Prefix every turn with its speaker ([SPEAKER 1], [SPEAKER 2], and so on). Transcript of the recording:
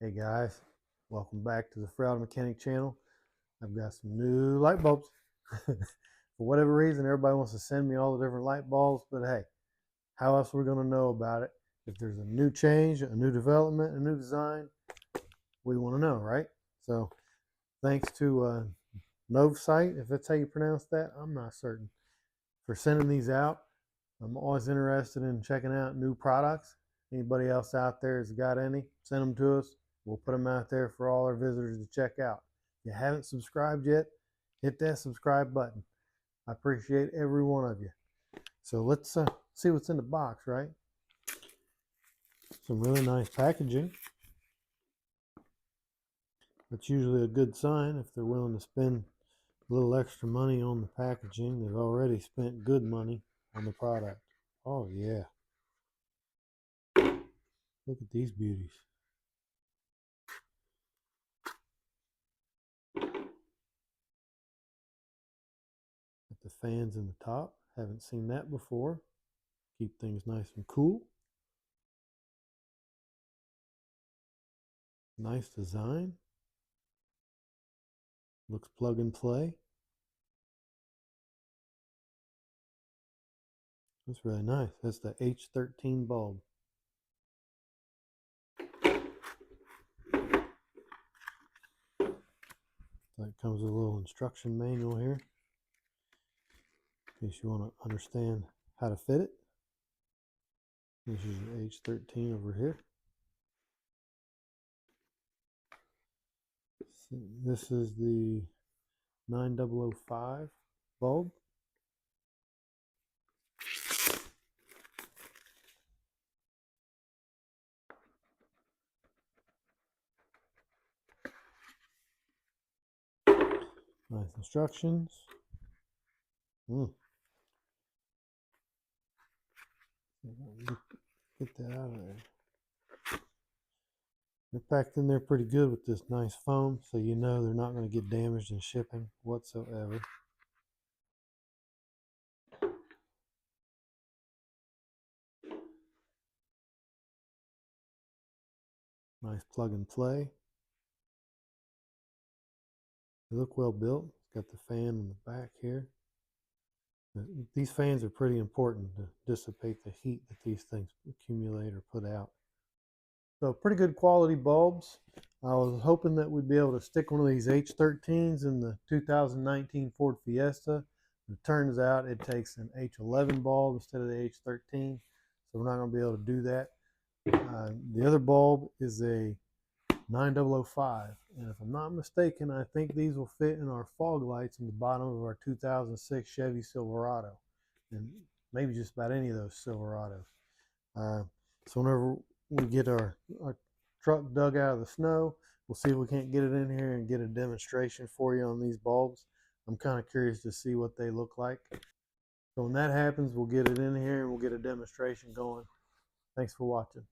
[SPEAKER 1] Hey guys, welcome back to the Fraud Mechanic channel. I've got some new light bulbs. For whatever reason, everybody wants to send me all the different light bulbs, but hey, how else are we going to know about it? If there's a new change, a new development, a new design, we want to know, right? So thanks to NOVSight, if that's how you pronounce that, I'm not certain, for sending these out. I'm always interested in checking out new products. Anybody else out there has got any, send them to us. We'll put them out there for all our visitors to check out. If you haven't subscribed yet, hit that subscribe button. I appreciate every one of you. So let's see what's in the box, right? Some really nice packaging. That's usually a good sign if they're willing to spend a little extra money on the packaging. They've already spent good money on the product. Oh yeah. Look at these beauties. The fans in the top, haven't seen that before. Keep things nice and cool. Nice design. Looks plug and play. That's really nice. That's the H13 bulb. So it comes with a little instruction manual here, in case you want to understand how to fit it. This is your H13 over here. This is the 9005 bulb. Nice instructions. Get that out of there. They're packed in there pretty good with this nice foam, so you know they're not going to get damaged in shipping whatsoever. Nice plug and play. They look well built. It's got the fan in the back here. These fans are pretty important to dissipate the heat that these things accumulate or put out. So pretty good quality bulbs. I was hoping that we'd be able to stick one of these H13s in the 2019 Ford Fiesta. It turns out it takes an H11 bulb instead of the H13, so we're not going to be able to do that. The other bulb is a 9005, and if I'm not mistaken, I think these will fit in our fog lights in the bottom of our 2006 Chevy Silverado, and maybe just about any of those Silverados. So whenever we get our truck dug out of the snow, we'll see if we can't get it in here and get a demonstration for you on these bulbs. I'm kind of curious to see what they look like. So when that happens, we'll get it in here and we'll get a demonstration going. Thanks for watching.